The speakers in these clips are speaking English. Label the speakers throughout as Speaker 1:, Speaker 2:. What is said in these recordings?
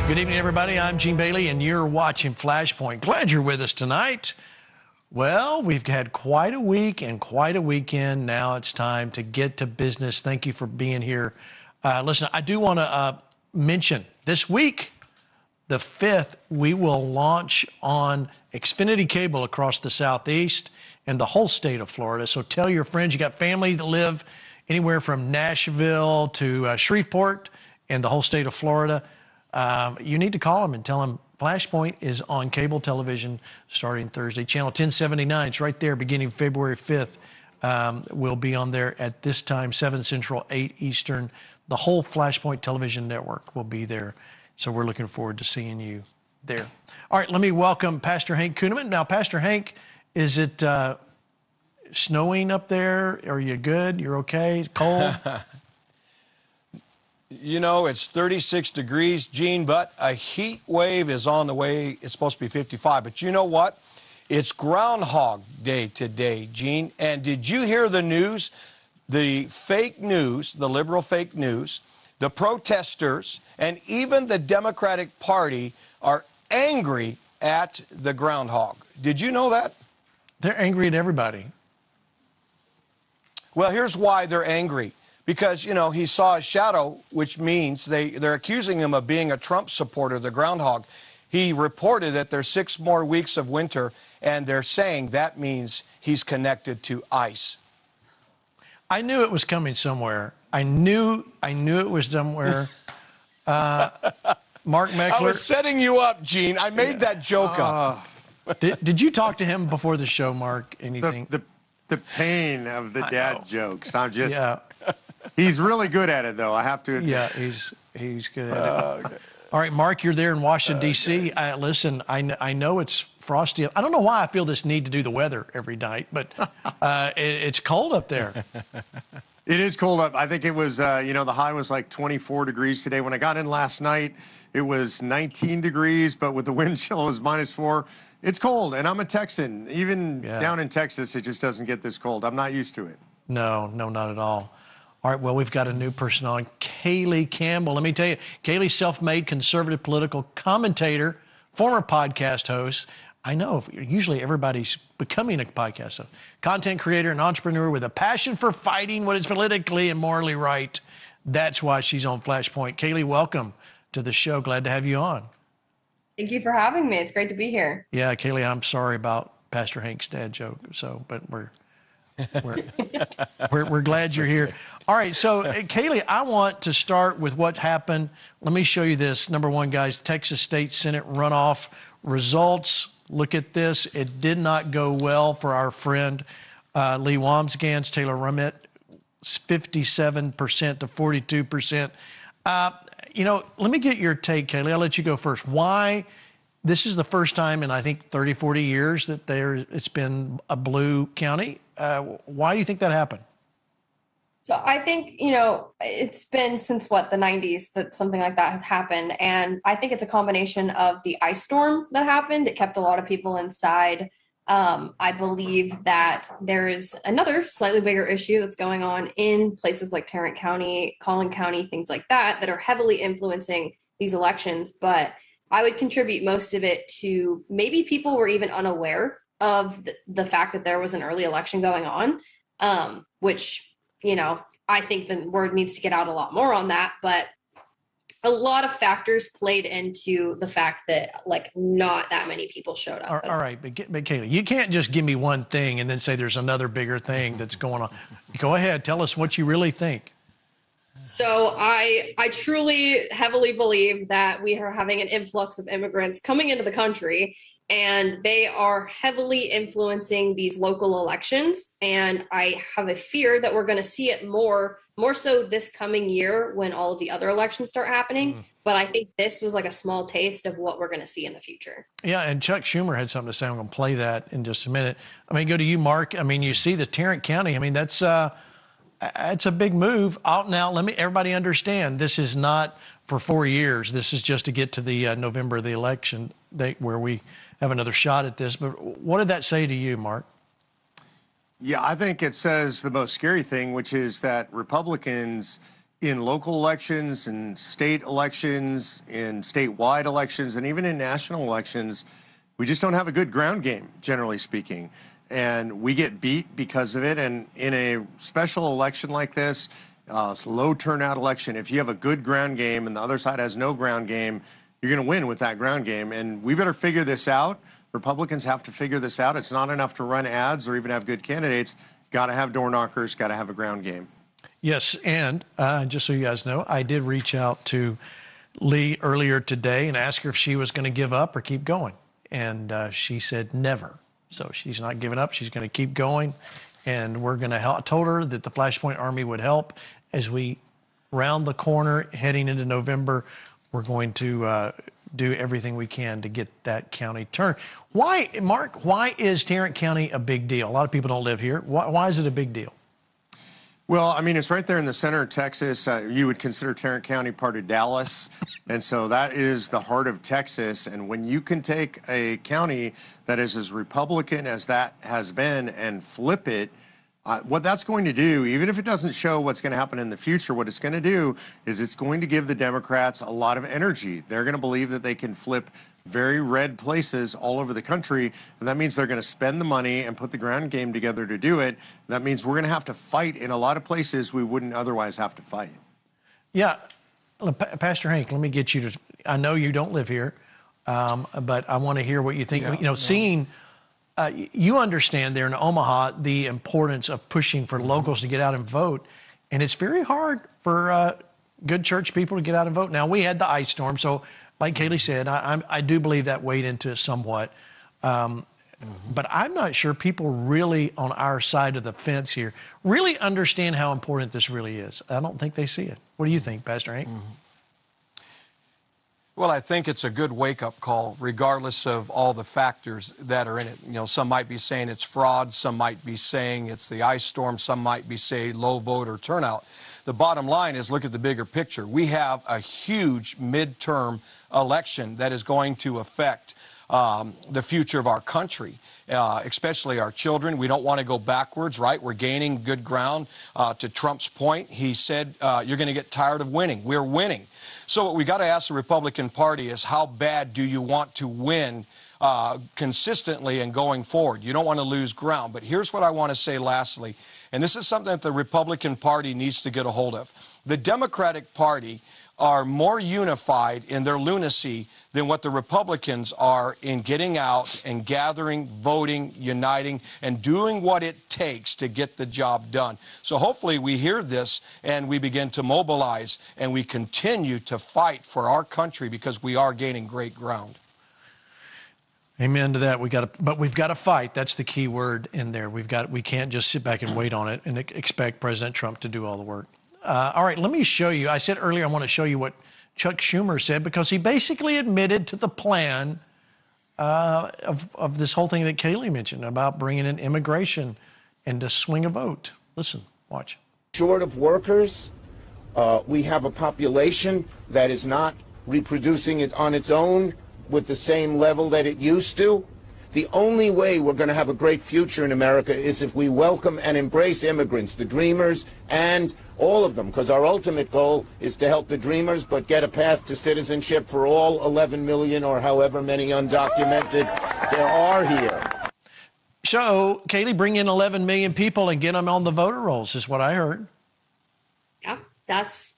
Speaker 1: Good evening, everybody. I'm Gene Bailey, and you're watching FlashPoint. Glad you're with us tonight. Well, we've had quite a week and quite a weekend. Now it's time to get to business. Thank you for being here. Listen, I do want to mention this week, the 5th, we will launch on Xfinity Cable across the Southeast and the whole state of Florida. So tell your friends. You got family that live anywhere from Nashville to Shreveport and the whole state of Florida. You need to call them and tell them FlashPoint is on cable television starting Thursday. Channel 1079, it's right there beginning February 5th. We'll be on there at this time, 7 Central, 8 Eastern. The whole FlashPoint television network will be there. So we're looking forward to seeing you there. All right, let me welcome Pastor Hank Kunneman. Now, Pastor Hank, is it snowing up there? Are you good? You're okay? Cold?
Speaker 2: You know, it's 36 degrees, Gene, but a heat wave is on the way. It's supposed to be 55. But you know what? It's Groundhog Day today, Gene. And did you hear the news? The fake news, the liberal fake news, the protesters, and even the Democratic Party are angry at the groundhog. Did you know that?
Speaker 1: They're angry at everybody.
Speaker 2: Well, here's why they're angry. Because, you know, he saw a shadow, which means they're accusing him of being a Trump supporter, the groundhog. He reported that there's 6 more weeks of winter, and they're saying that means he's connected to ice.
Speaker 1: I knew it was coming somewhere. I knew it was somewhere. Mark Meckler.
Speaker 2: I was setting you up, Gene. I made that joke up.
Speaker 1: Did you talk to him before the show, Mark? Anything?
Speaker 3: The pain of the dad jokes. I'm just...
Speaker 1: Yeah.
Speaker 3: He's really good at it, though, I have to admit.
Speaker 1: Yeah, he's good at it. Okay. All right, Mark, you're there in Washington, D.C. Listen, I know it's frosty. I don't know why I feel this need to do the weather every night, but it's cold up there.
Speaker 3: It is cold up. I think it was, you know, the high was like 24 degrees today. When I got in last night, it was 19 degrees, but with the wind chill, it was -4. It's cold, and I'm a Texan. Even down in Texas, it just doesn't get this cold. I'm not used to it.
Speaker 1: No, not at all. All right, well, we've got a new person on, Kaylee Campbell. Let me tell you, Kaylee's self-made conservative political commentator, former podcast host. I know, usually everybody's becoming a podcast host. Content creator and entrepreneur with a passion for fighting what is politically and morally right. That's why she's on FlashPoint. Kaylee, welcome to the show. Glad to have you on.
Speaker 4: Thank you for having me. It's great to be here.
Speaker 1: Yeah, Kaylee, I'm sorry about Pastor Hank's dad joke, but we're glad you're here. All right, so Kaylee, I want to start with what happened. Let me show you this. Number one, guys, Texas State Senate runoff results. Look at this. It did not go well for our friend Lee Wambsgans, Taylor Rummet, 57% to 42%. You know, let me get your take, Kaylee. I'll let you go first. Why? This is the first time in, I think, 30, 40 years that it's been a blue county. Why do you think that happened?
Speaker 4: So I think, you know, it's been since, the 90s that something like that has happened. And I think it's a combination of the ice storm that happened. It kept a lot of people inside. I believe that there is another slightly bigger issue that's going on in places like Tarrant County, Collin County, things like that are heavily influencing these elections. But I would contribute most of it to maybe people were even unaware of the fact that there was an early election going on, which, you know, I think the word needs to get out a lot more on that. But a lot of factors played into the fact that, like, not that many people showed up.
Speaker 1: All right, but Kaylee, you can't just give me one thing and then say there's another bigger thing that's going on. Go ahead, tell us what you really think.
Speaker 4: So I truly heavily believe that we are having an influx of immigrants coming into the country, and they are heavily influencing these local elections. And I have a fear that we're going to see it more so this coming year when all of the other elections start happening. But I think this was like a small taste of what we're going to see in the future. Yeah,
Speaker 1: and Chuck Schumer had something to say. I'm going to play that in just a minute. I mean, go to you, Mark. I mean, you see the Tarrant County. I mean, that's a big move. Now, let me everybody understand, this is not for 4 years. This is just to get to the November, the election date where we have another shot at this. But what did that say to you, Mark?
Speaker 3: Yeah, I think it says the most scary thing, which is that Republicans in local elections, in state elections, in statewide elections, and even in national elections, we just don't have a good ground game, generally speaking. And we get beat because of it. And in a special election like this, low turnout election, if you have a good ground game and the other side has no ground game, you're going to win with that ground game. And we better figure this out. Republicans have to figure this out. It's not enough to run ads or even have good candidates. Got to have door knockers, got to have a ground game.
Speaker 1: Yes, and just so you guys know, I did reach out to Lee earlier today and ask her if she was going to give up or keep going. And she said never. So she's not giving up. She's going to keep going. And we're going to help. I told her that the FlashPoint Army would help as we round the corner heading into November. We're going to do everything we can to get that county turned. Why, Mark, why is Tarrant County a big deal? A lot of people don't live here. Why is it a big deal?
Speaker 3: Well, I mean, it's right there in the center of Texas. You would consider Tarrant County part of Dallas. And so that is the heart of Texas. And when you can take a county that is as Republican as that has been and flip it, what that's going to do, even if it doesn't show what's going to happen in the future, what it's going to do is it's going to give the Democrats a lot of energy. They're going to believe that they can flip very red places all over the country, and that means they're going to spend the money and put the ground game together to do it. That means we're going to have to fight in a lot of places we wouldn't otherwise have to fight.
Speaker 1: Yeah. Pastor Hank, let me get you to, I know you don't live here, but I want to hear what you think.
Speaker 2: Yeah,
Speaker 1: you know, seeing, you understand there in Omaha the importance of pushing for locals to get out and vote, and it's very hard for good church people to get out and vote. Now, we had the ice storm, so like Kaylee said, I do believe that weighed into it somewhat. But I'm not sure people really on our side of the fence here really understand how important this really is. I don't think they see it. What do you think, Pastor Hank?
Speaker 2: Well, I think it's a good wake-up call, regardless of all the factors that are in it. You know, some might be saying it's fraud, some might be saying it's the ice storm, some might be saying low voter turnout. The bottom line is look at the bigger picture. We have a huge midterm election that is going to affect the future of our country, especially our children. We don't want to go backwards, right? We're gaining good ground. To Trump's point, he said, you're going to get tired of winning. We're winning. So what we got to ask the Republican Party is how bad do you want to win consistently and going forward? You don't want to lose ground. But here's what I want to say lastly, and this is something that the Republican Party needs to get a hold of. The Democratic Party are more unified in their lunacy than what the Republicans are in getting out and gathering, voting, uniting, and doing what it takes to get the job done. So hopefully we hear this and we begin to mobilize and we continue to fight for our country because we are gaining great ground.
Speaker 1: Amen to that. But we've got to fight. That's the key word in there. We can't just sit back and wait on it and expect President Trump to do all the work. All right, let me show you. I said earlier I want to show you what Chuck Schumer said because he basically admitted to the plan of this whole thing that Kaylee mentioned about bringing in immigration and to swing a vote. Listen, watch.
Speaker 5: Short of workers, we have a population that is not reproducing it on its own with the same level that it used to. The only way we're going to have a great future in America is if we welcome and embrace immigrants, the dreamers, and all of them, because our ultimate goal is to help the dreamers, but get a path to citizenship for all 11 million or however many undocumented there are here.
Speaker 1: So, Kaylee, bring in 11 million people and get them on the voter rolls is what I heard.
Speaker 4: Yeah, that's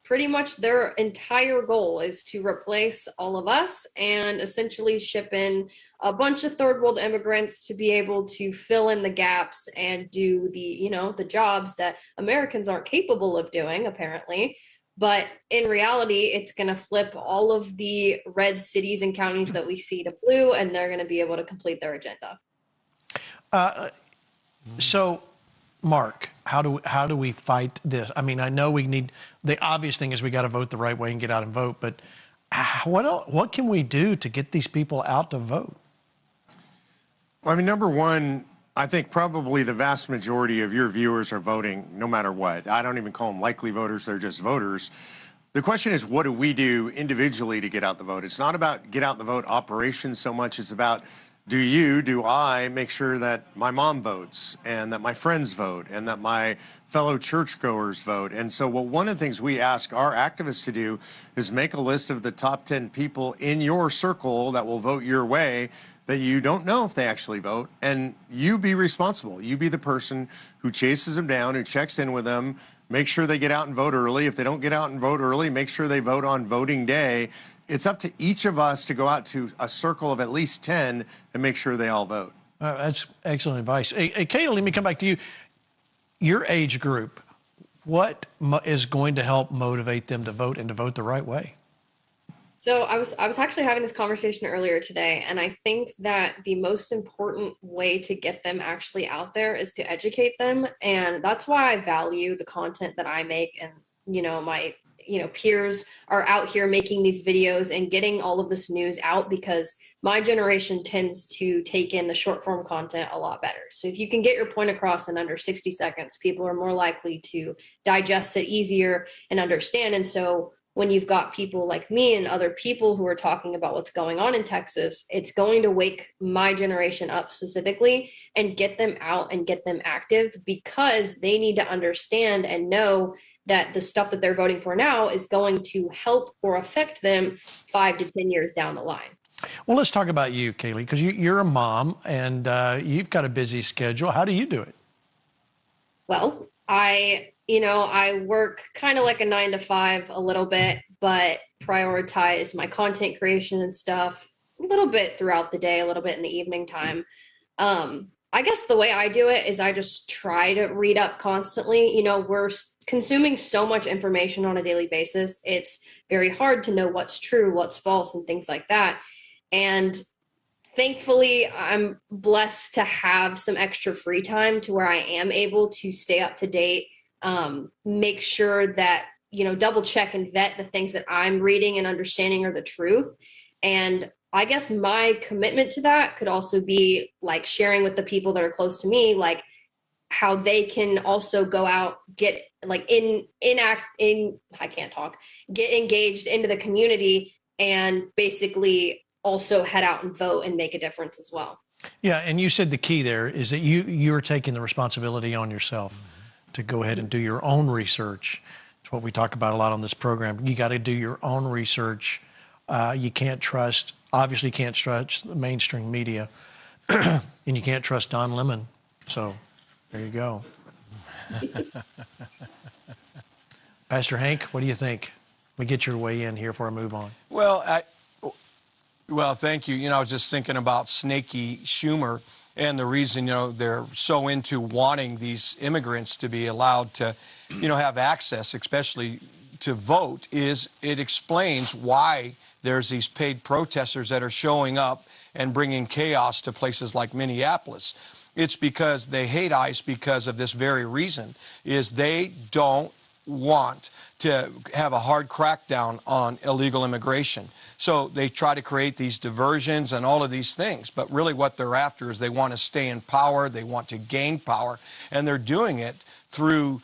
Speaker 4: pretty much their entire goal is to replace all of us and essentially ship in a bunch of third world immigrants to be able to fill in the gaps and do the jobs that Americans aren't capable of doing, apparently. But in reality, it's going to flip all of the red cities and counties that we see to blue, and they're going to be able to complete their agenda.
Speaker 1: So, Mark, how do we fight this? I mean, I know we need, the obvious thing is we got to vote the right way and get out and vote, but what can we do to get these people out to vote?
Speaker 3: Well, I mean, number one, I think probably the vast majority of your viewers are voting no matter what. I don't even call them likely voters, they're just voters. The question is, what do we do individually to get out the vote? It's not about get out the vote operations so much, it's about do I make sure that my mom votes and that my friends vote and that my fellow churchgoers vote? And so one of the things we ask our activists to do is make a list of the top 10 people in your circle that will vote your way that you don't know if they actually vote, and you be responsible. You be the person who chases them down, who checks in with them, make sure they get out and vote early. If they don't get out and vote early, make sure they vote on voting day. It's up to each of us to go out to a circle of at least 10 and make sure they all vote.
Speaker 1: That's excellent advice. Hey, Kaylee, let me come back to you. Your age group, what is going to help motivate them to vote and to vote the right way?
Speaker 4: So I was actually having this conversation earlier today, and I think that the most important way to get them actually out there is to educate them. And that's why I value the content that I make, and my peers are out here making these videos and getting all of this news out, because my generation tends to take in the short form content a lot better. So if you can get your point across in under 60 seconds, people are more likely to digest it easier and understand. And so when you've got people like me and other people who are talking about what's going on in Texas, it's going to wake my generation up specifically and get them out and get them active, because they need to understand and know that the stuff that they're voting for now is going to help or affect them 5 to 10 years down the line.
Speaker 1: Well, let's talk about you, Kaylee, because you're a mom and you've got a busy schedule. How do you do it?
Speaker 4: Well, I work kind of like a 9 to 5 a little bit, but prioritize my content creation and stuff a little bit throughout the day, a little bit in the evening time. I guess the way I do it is I just try to read up constantly. We're consuming so much information on a daily basis. It's very hard to know what's true, what's false, and things like that. And thankfully, I'm blessed to have some extra free time to where I am able to stay up to date, make sure that, double check and vet the things that I'm reading and understanding are the truth. And I guess my commitment to that could also be like sharing with the people that are close to me, like how they can also go out, get like get engaged into the community, and basically also head out and vote and make a difference as well.
Speaker 1: Yeah, and you said the key there is that you're taking the responsibility on yourself to go ahead and do your own research. It's what we talk about a lot on this program. You got to do your own research. You can't trust the mainstream media, and you can't trust Don Lemon. So there you go. Pastor Hank, what do you think? We get your way in here before I move on.
Speaker 2: Well, thank you. I was just thinking about Snaky Schumer, and the reason, they're so into wanting these immigrants to be allowed to, have access, especially to vote, is it explains why there's these paid protesters that are showing up and bringing chaos to places like Minneapolis. It's because they hate ICE because of this very reason, is they don't want to have a hard crackdown on illegal immigration. So they try to create these diversions and all of these things. But really what they're after is they want to stay in power, they want to gain power, and they're doing it through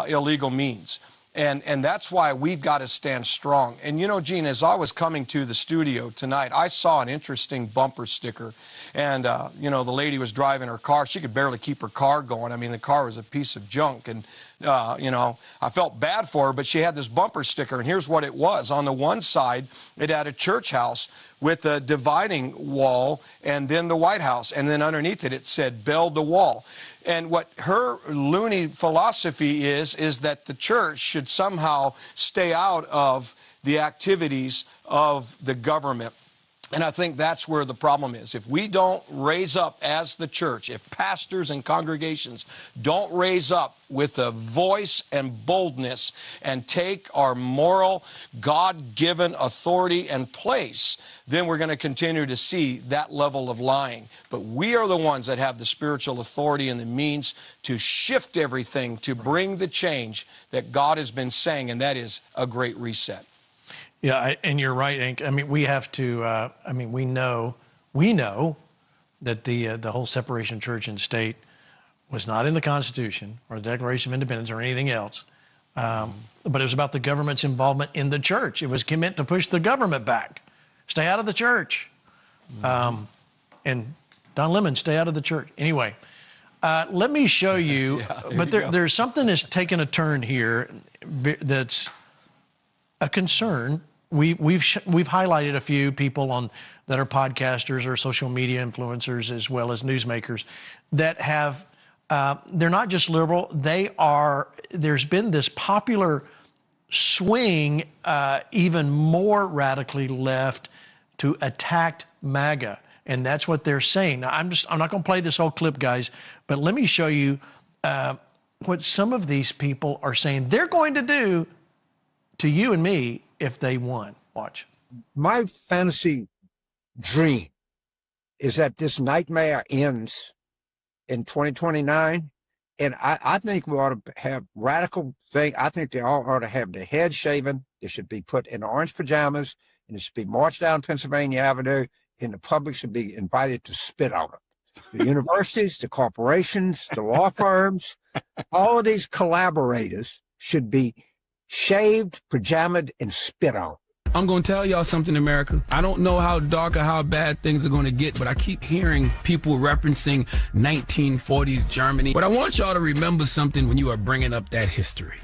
Speaker 2: illegal means. And that's why we've got to stand strong. And Gene, as I was coming to the studio tonight, I saw an interesting bumper sticker. And, the lady was driving her car. She could barely keep her car going. I mean, the car was a piece of junk. And, I felt bad for her, but she had this bumper sticker. And here's what it was. On the one side, it had a church house with a dividing wall and then the White House. And then underneath it, it said, build the wall. And what her loony philosophy is that the church should somehow stay out of the activities of the government. And I think that's where the problem is. If we don't raise up as the church, if pastors and congregations don't raise up with a voice and boldness and take our moral, God-given authority and place, then we're going to continue to see that level of lying. But we are the ones that have the spiritual authority and the means to shift everything, to bring the change that God has been saying, and that is a great reset.
Speaker 1: Yeah, and you're right, Hank. I mean, we have to. We know that the whole separation of church and state was not in the Constitution or the Declaration of Independence or anything else, but it was about the government's involvement in the church. It was meant to push the government back, stay out of the church, and Don Lemon, stay out of the church. Anyway, let me show you. There's something that's taken a turn here that's a concern. We've highlighted a few people that are podcasters or social media influencers as well as newsmakers that have. They're not just liberal. There's been this popular swing, even more radically left, to attack MAGA. And that's what they're saying. Now, I'm not going to play this whole clip, guys, but let me show you what some of these people are saying they're going to do to you and me if they won. Watch.
Speaker 6: My fantasy dream is that this nightmare ends in 2029. And I think we ought to have radical thing. I think they all ought to have their heads shaven. They should be put in orange pajamas, and it should be marched down Pennsylvania Avenue, and the public should be invited to spit on them. The universities, the corporations, the law firms, all of these collaborators should be shaved, pajamaed, and spit on.
Speaker 7: I'm going to tell y'all something, America. I don't know how dark or how bad things are going to get, but I keep hearing people referencing 1940s Germany. But I want y'all to remember something when you are bringing up that history.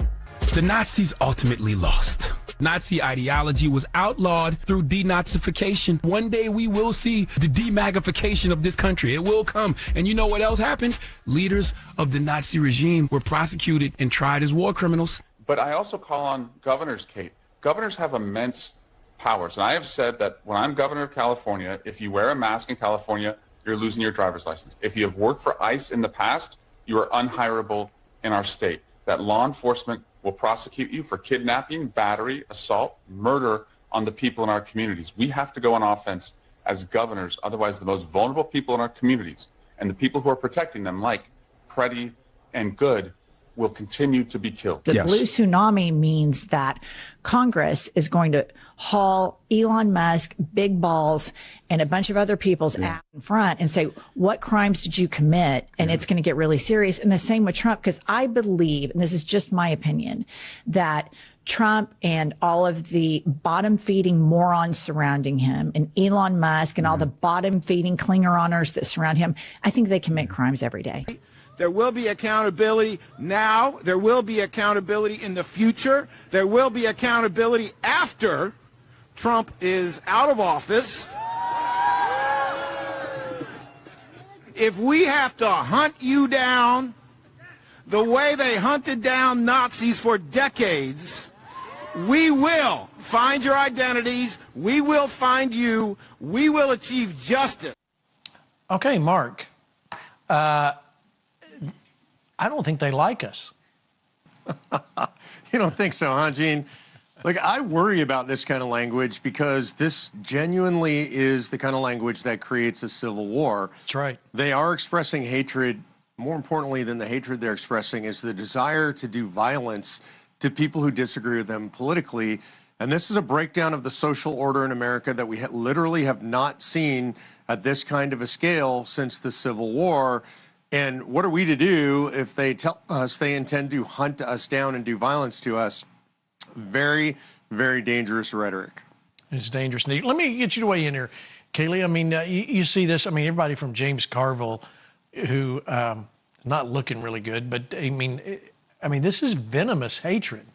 Speaker 7: The Nazis ultimately lost. Nazi ideology was outlawed through denazification. One day we will see the demagnification of this country. It will come. And you know what else happened? Leaders of the Nazi regime were prosecuted and tried as war criminals.
Speaker 8: But I also call on governors, Kate. Governors have immense powers. And I have said that when I'm governor of California, if you wear a mask in California, you're losing your driver's license. If you have worked for ICE in the past, you are unhireable in our state. That law enforcement will prosecute you for kidnapping, battery, assault, murder on the people in our communities. We have to go on offense as governors. Otherwise, the most vulnerable people in our communities and the people who are protecting them, like Preddy and Good, will continue to be killed.
Speaker 9: The blue tsunami means that Congress is going to haul Elon Musk, big balls, and a bunch of other people's out in front and say, what crimes did you commit? And it's going to get really serious. And the same with Trump, because I believe, and this is just my opinion, that Trump and all of the bottom-feeding morons surrounding him and Elon Musk and all the bottom-feeding clinger-honors that surround him, I think they commit crimes every day.
Speaker 10: There will be accountability now. There will be accountability in the future. There will be accountability after Trump is out of office. If we have to hunt you down the way they hunted down Nazis for decades, we will find your identities. We will find you. We will achieve justice.
Speaker 1: Okay, Mark. I don't think they like us.
Speaker 3: You don't think so, huh, Gene? Like, I worry about this kind of language because this genuinely is the kind of language that creates a civil war.
Speaker 1: That's right.
Speaker 3: They are expressing hatred. More importantly than the hatred they're expressing is the desire to do violence to people who disagree with them politically. And this is a breakdown of the social order in America that we literally have not seen at this kind of a scale since the Civil War. And what are we to do if they tell us they intend to hunt us down and do violence to us? Very, very dangerous rhetoric.
Speaker 1: It's dangerous. Let me get you to weigh in here, Kaylee. I mean, you see this. I mean, everybody from James Carville, who not looking really good, but I mean, this is venomous hatred.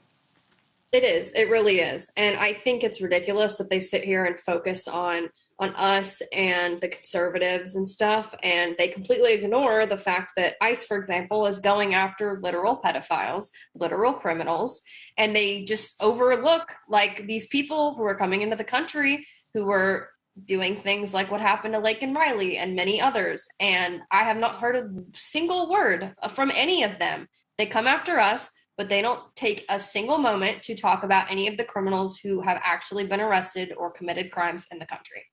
Speaker 4: It is. It really is. And I think it's ridiculous that they sit here and focus on us and the conservatives and stuff, and they completely ignore the fact that ICE, for example, is going after literal pedophiles, literal criminals, and they just overlook like these people who are coming into the country who were doing things like what happened to Lake and Riley and many others. And I have not heard a single word from any of them. They come after us, but they don't take a single moment to talk about any of the criminals who have actually been arrested or committed crimes in the country.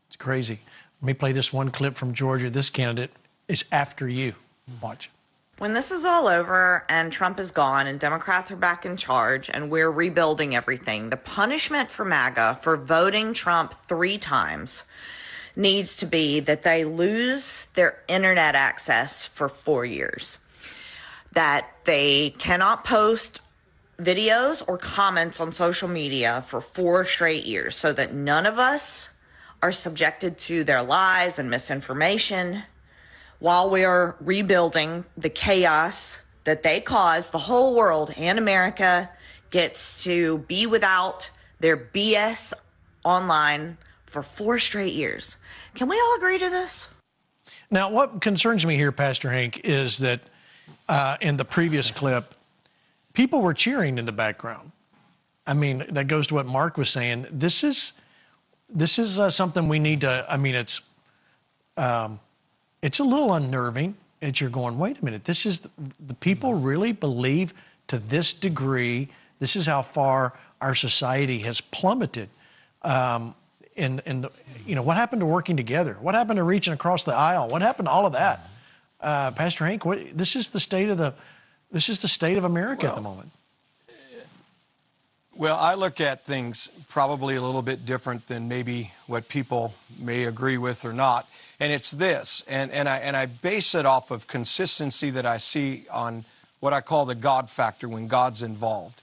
Speaker 1: It's crazy. Let me play this one clip from Georgia. This candidate is after you. Watch.
Speaker 11: When this is all over and Trump is gone and Democrats are back in charge and we're rebuilding everything, the punishment for MAGA for voting Trump 3 times needs to be that they lose their internet access for 4 years, that they cannot post videos or comments on social media for 4 straight years, so that none of us are subjected to their lies and misinformation while we're rebuilding the chaos that they caused. The whole world and America gets to be without their BS online for 4 straight years. Can we all agree to this?
Speaker 1: Now, what concerns me here, Pastor Hank, is that in the previous clip, people were cheering in the background. I mean, that goes to what Mark was saying. This is something we need to. I mean, it's a little unnerving. That you're going, wait a minute. This is the people really believe to this degree. This is how far our society has plummeted. What happened to working together? What happened to reaching across the aisle? What happened to all of that? Pastor Hank, this is the state of America at the moment.
Speaker 2: Well, I look at things probably a little bit different than maybe what people may agree with or not. And it's this, and I base it off of consistency that I see on what I call the God factor when God's involved.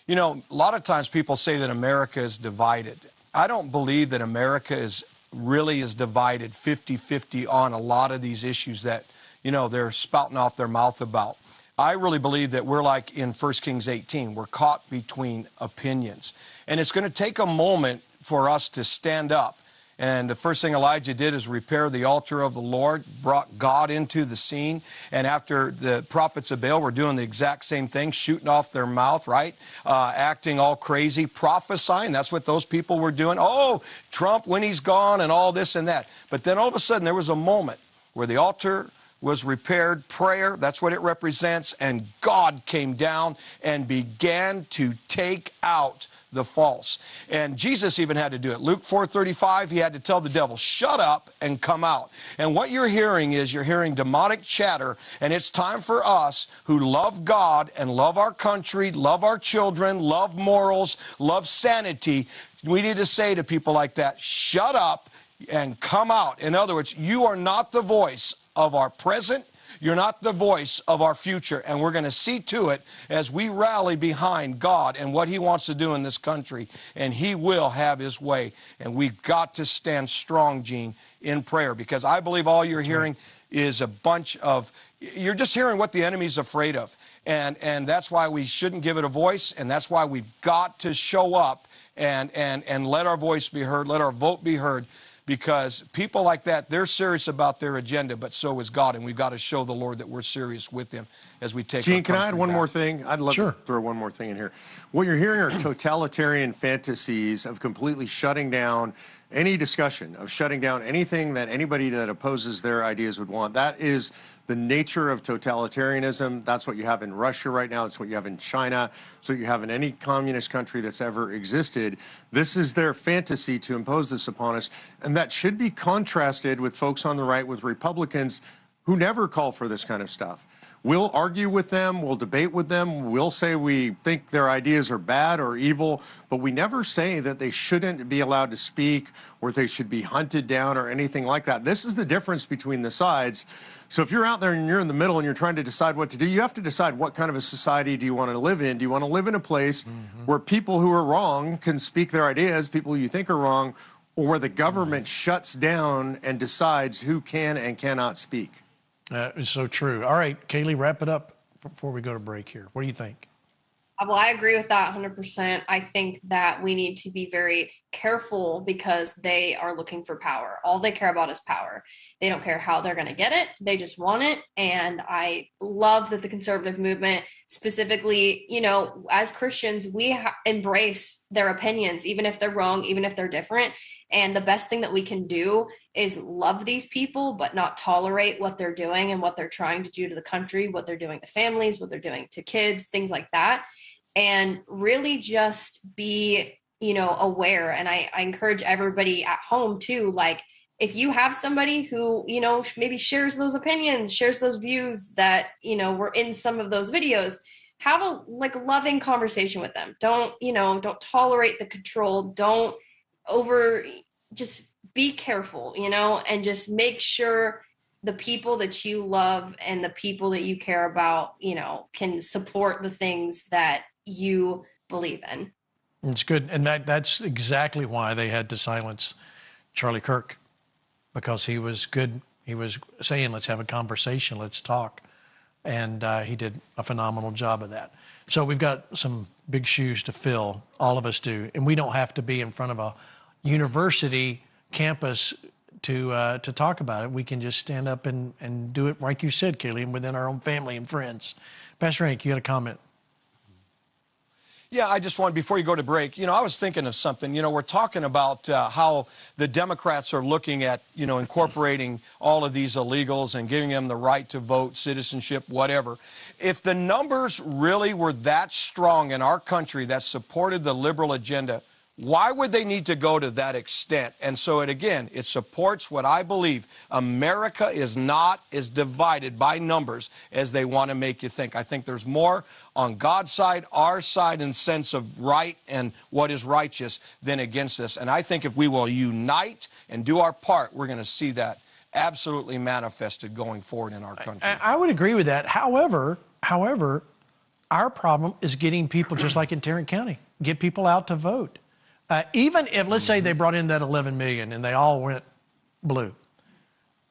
Speaker 2: You know, a lot of times people say that America is divided. I don't believe that America is divided 50-50 on a lot of these issues that, they're spouting off their mouth about. I really believe that we're like in 1 Kings 18. We're caught between opinions. And it's going to take a moment for us to stand up. And the first thing Elijah did is repair the altar of the Lord, brought God into the scene. And after the prophets of Baal were doing the exact same thing, shooting off their mouth, right? Acting all crazy, prophesying. That's what those people were doing. Oh, Trump when he's gone and all this and that. But then all of a sudden there was a moment where the altar was repaired, prayer, that's what it represents, and God came down and began to take out the false. And Jesus even had to do it. Luke 4:35, he had to tell the devil, shut up and come out. And what you're hearing is you're hearing demonic chatter, and it's time for us who love God and love our country, love our children, love morals, love sanity. We need to say to people like that, shut up and come out. In other words, you are not the voice of our present. You're not the voice of our future. And we're going to see to it as we rally behind God and what he wants to do in this country. And he will have his way. And we've got to stand strong, Gene, in prayer. Because I believe all you're hearing is a bunch of, you're just hearing what the enemy's afraid of. And that's why we shouldn't give it a voice. And that's why we've got to show up and let our voice be heard, let our vote be heard. Because people like that, they're serious about their agenda, but so is God. And we've got to show the Lord that we're serious with him as we take
Speaker 3: Gene, can I add one more thing? I'd love
Speaker 1: to
Speaker 3: throw one more thing in here. What you're hearing are totalitarian fantasies of completely shutting down any discussion, of shutting down anything that anybody that opposes their ideas would want. That is the nature of totalitarianism. That's what you have in Russia right now. That's what you have in China. That's what you have in any communist country that's ever existed. This is their fantasy to impose this upon us. And that should be contrasted with folks on the right, with Republicans who never call for this kind of stuff. We'll argue with them, we'll debate with them, we'll say we think their ideas are bad or evil, but we never say that they shouldn't be allowed to speak or they should be hunted down or anything like that. This is the difference between the sides. So if you're out there and you're in the middle and you're trying to decide what to do, you have to decide what kind of a society do you want to live in. Do you want to live in a place where people who are wrong can speak their ideas, people you think are wrong, or where the government shuts down and decides who can and cannot speak?
Speaker 1: It's so true. All right, Kaylee, wrap it up before we go to break here. What do you think?
Speaker 4: Well, I agree with that 100%. I think that we need to be very careful because they are looking for power. All they care about is power. They don't care how they're going to get it. They just want it. And I love that the conservative movement, specifically, as Christians, we embrace their opinions, even if they're wrong, even if they're different. And the best thing that we can do is love these people, but not tolerate what they're doing and what they're trying to do to the country, what they're doing to families, what they're doing to kids, things like that. And really just be, aware. And I encourage everybody at home too, like, if you have somebody who, maybe shares those opinions, shares those views that, were in some of those videos, have a loving conversation with them. Don't tolerate the control. Don't just be careful, and just make sure the people that you love and the people that you care about, can support the things that you believe in.
Speaker 1: It's good. And that's exactly why they had to silence Charlie Kirk, because he was good. He was saying, let's have a conversation, let's talk. And he did a phenomenal job of that. So we've got some big shoes to fill, all of us do. And we don't have to be in front of a university campus to talk about it. We can just stand up and do it, like you said, Kaylee, within our own family and friends. Pastor Hank, you got a comment?
Speaker 2: Yeah, I just wanted, before you go to break, I was thinking of something. We're talking about how the Democrats are looking at, incorporating all of these illegals and giving them the right to vote, citizenship, whatever. If the numbers really were that strong in our country that supported the liberal agenda, why would they need to go to that extent? And so it supports what I believe. America is not as divided by numbers as they want to make you think. I think there's more on God's side, our side, in the sense of right and what is righteous than against us. And I think if we will unite and do our part, we're going to see that absolutely manifested going forward in our country.
Speaker 1: I would agree with that. However, our problem is getting people, just like in Tarrant County, get people out to vote. Even if, let's say, they brought in that 11 million and they all went blue,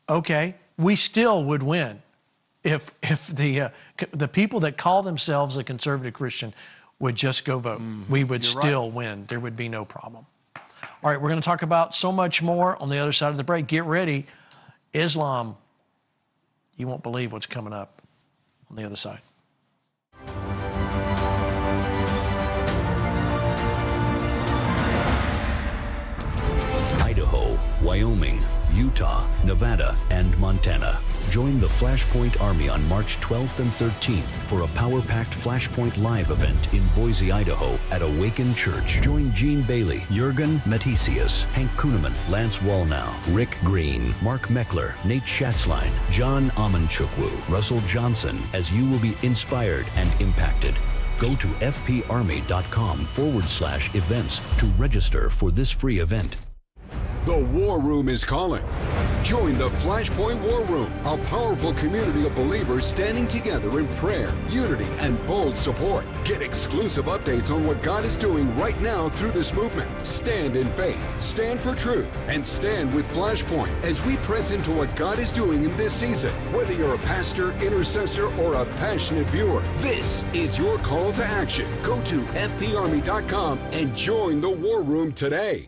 Speaker 1: okay, we still would win if the people that call themselves a conservative Christian would just go vote. We would still win. There would be no problem. All right, we're going to talk about so much more on the other side of the break. Get ready. Islam, you won't believe what's coming up on the other side.
Speaker 12: Idaho, Wyoming, Utah, Nevada, and Montana. Join the FlashPoint Army on March 12th and 13th for a power-packed FlashPoint Live event in Boise, Idaho at Awaken Church. Join Gene Bailey, Jurgen Matthesius, Hank Kunneman, Lance Wallnow, Rick Green, Mark Meckler, Nate Schatzline, John Amanchukwu, Russell Johnson, as you will be inspired and impacted. Go to fparmy.com/events to register for this free event.
Speaker 13: The War Room is calling. Join the FlashPoint War Room, a powerful community of believers standing together in prayer, unity, and bold support. Get exclusive updates on what God is doing right now through this movement. Stand in faith, stand for truth, and stand with FlashPoint as we press into what God is doing in this season. Whether you're a pastor, intercessor, or a passionate viewer, this is your call to action. Go to fparmy.com and join the War Room today.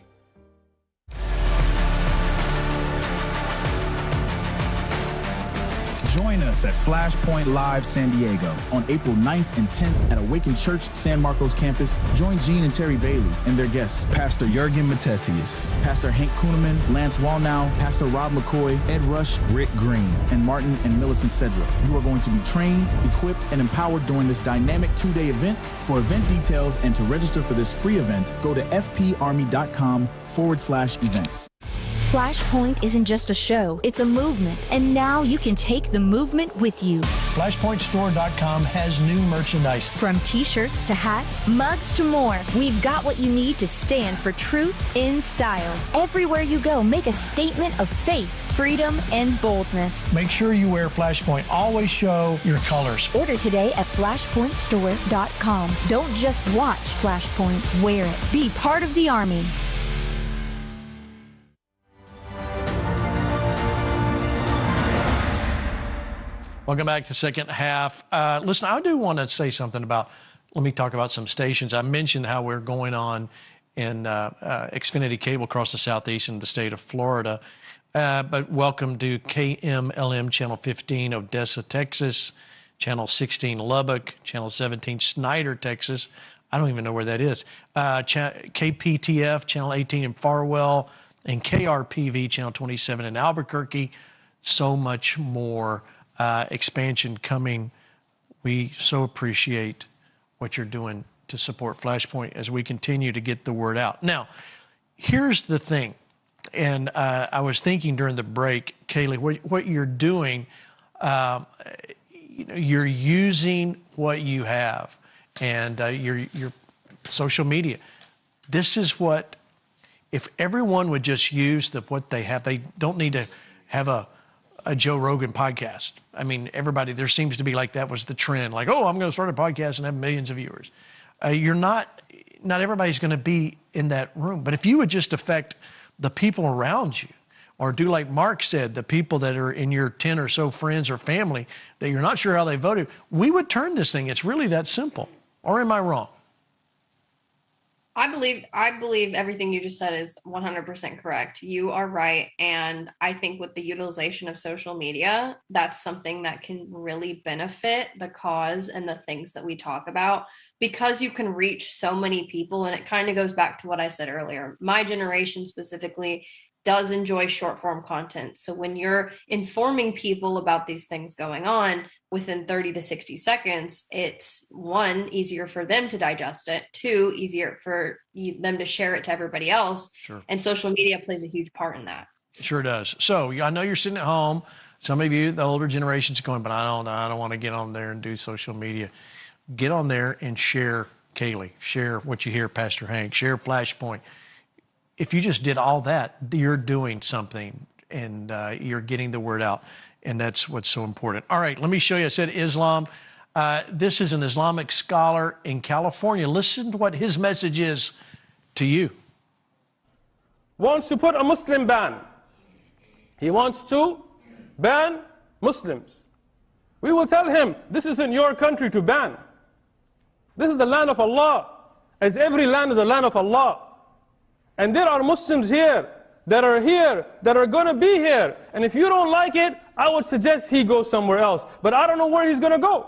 Speaker 14: Join us at FlashPoint Live San Diego on April 9th and 10th at Awaken Church San Marcos campus. Join Gene and Terry Bailey and their guests, Pastor Jurgen Matthesius, Pastor Hank Kunneman, Lance Wallnow, Pastor Rob McCoy, Ed Rush, Rick Green, and Martin and Millicent Cedric. You are going to be trained, equipped, and empowered during this dynamic 2-day event. For event details and to register for this free event, go to fparmy.com/events.
Speaker 15: FlashPoint isn't just a show, it's a movement. And now you can take the movement with you.
Speaker 1: FlashPointStore.com has new merchandise.
Speaker 15: From t-shirts to hats, mugs to more, we've got what you need to stand for truth in style. Everywhere you go, make a statement of faith, freedom, and boldness.
Speaker 1: Make sure you wear FlashPoint. Always show your colors.
Speaker 15: Order today at FlashPointStore.com. Don't just watch FlashPoint, wear it. Be part of the Army.
Speaker 1: Welcome back to the second half. Listen, I do want to say something about, let me talk about some stations. I mentioned how we're going on in Xfinity Cable across the southeast in the state of Florida. But welcome to KMLM Channel 15, Odessa, Texas, Channel 16, Lubbock, Channel 17, Snyder, Texas. I don't even know where that is. KPTF, Channel 18 in Farwell, and KRPV, Channel 27 in Albuquerque. So much more. Expansion coming. We so appreciate what you're doing to support FlashPoint as we continue to get the word out. Now, here's the thing, and I was thinking during the break, Kaylee, what you're doing, you're using what you have, and your social media. This is what, if everyone would just use what they have, they don't need to have a Joe Rogan podcast. I mean, everybody, there seems to be like that was the trend. Like, oh, I'm going to start a podcast and have millions of viewers. Not everybody's going to be in that room. But if you would just affect the people around you. Or do like Mark said, the people that are in your 10 or so friends or family that you're not sure how they voted. We would turn this thing. It's really that simple. Or am I wrong?
Speaker 4: I believe everything you just said is 100% correct. You are right. And I think with the utilization of social media, that's something that can really benefit the cause and the things that we talk about, because you can reach so many people. And it kind of goes back to what I said earlier. My generation specifically does enjoy short form content. So when you're informing people about these things going on within 30 to 60 seconds, it's one, easier for them to digest it, two, easier for them to share it to everybody else.
Speaker 1: Sure.
Speaker 4: And social media plays a huge part in that.
Speaker 1: It sure does. So I know you're sitting at home. Some of you, the older generation's going, but I don't want to get on there and do social media. Get on there and share Kaylee. Share what you hear Pastor Hank. Share FlashPoint. If you just did all that, you're doing something, and you're getting the word out, and that's what's so important. All right, let me show you. I said Islam. This is an Islamic scholar in California. Listen to what his message is to you.
Speaker 16: Wants to put a Muslim ban. He wants to ban Muslims. We will tell him, this isn't your country to ban. This is the land of Allah, as every land is the land of Allah. And there are Muslims here that are going to be here. And if you don't like it, I would suggest he goes somewhere else. But I don't know where he's going to go.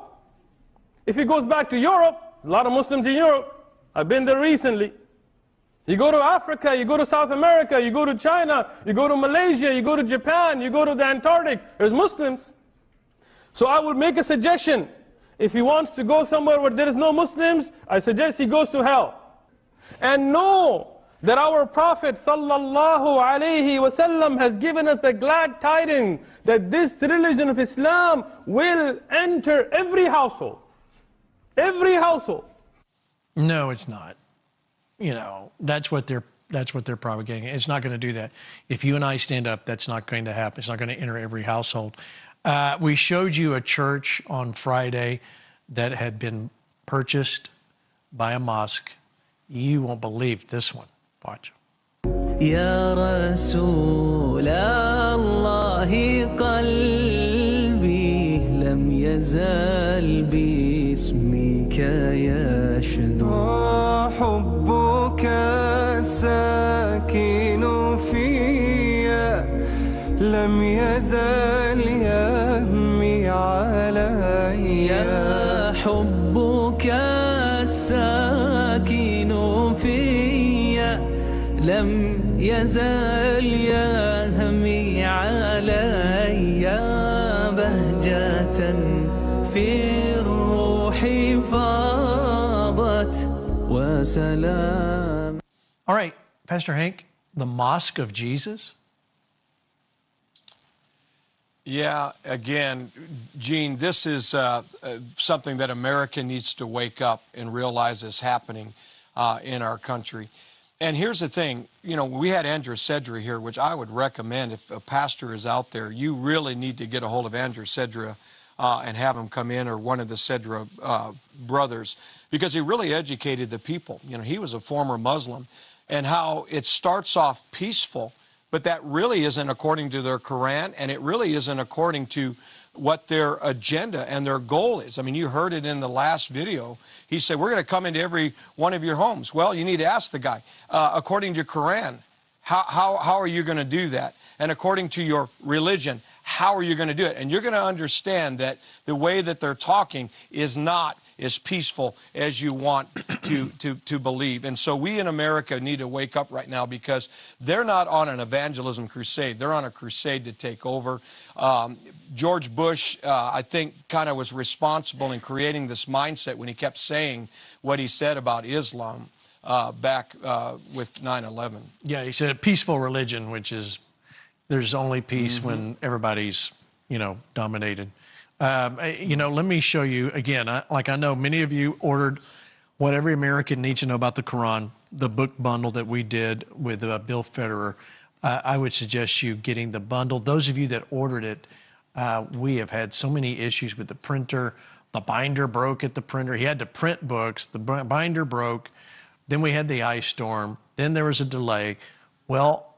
Speaker 16: If he goes back to Europe, a lot of Muslims in Europe. I've been there recently. You go to Africa, you go to South America, you go to China, you go to Malaysia, you go to Japan, you go to the Antarctic. There's Muslims. So I would make a suggestion. If he wants to go somewhere where there is no Muslims, I suggest he goes to hell. And know that our Prophet sallallahu alaihi wasallam has given us the glad tidings that this religion of Islam will enter every household. Every household.
Speaker 1: No, it's not. You know, that's what they're propagating. It's not going to do that. If you and I stand up, that's not going to happen. It's not going to enter every household. We showed you a church on Friday that had been purchased by a mosque. You won't believe this one. Watch.
Speaker 17: يا رسول الله قلبي لم يزال باسمك يشدو حبك الساكن فيا لم يزال يهمي علي حبك الساكن فيا لم يزال يهمي علي بهجة في الروح فاضت وسلام.
Speaker 1: All right, Pastor Hank, the Mosque of Jesus.
Speaker 2: Yeah, again, Gene, this is something that America needs to wake up and realize is happening in our country. And here's the thing, you know, we had Andrew Cedra here, which I would recommend if a pastor is out there, you really need to get a hold of Andrew Cedra and have him come in, or one of the Cedra brothers, because he really educated the people. You know, he was a former Muslim, and how it starts off peaceful, but that really isn't according to their Quran, and it really isn't according to what their agenda and their goal is. I mean, you heard it in the last video. He said, we're going to come into every one of your homes. Well, you need to ask the guy, according to your Quran, how are you going to do that? And according to your religion, how are you going to do it? And you're going to understand that the way that they're talking is not as peaceful as you want to believe. And so we in America need to wake up right now, because they're not on an evangelism crusade. They're on a crusade to take over. George Bush, I think, kind of was responsible in creating this mindset when he kept saying what he said about Islam back with 9/11.
Speaker 1: Yeah, he said a peaceful religion, which is, there's only peace when everybody's, you know, dominated. You know, let me show you again. I know many of you ordered what every American needs to know about the Quran, the book bundle that we did with Bill Federer. I would suggest you getting the bundle. Those of you that ordered it, we have had so many issues with the printer. The binder broke at the printer. He had to print books. The binder broke. Then we had the ice storm. Then there was a delay. Well,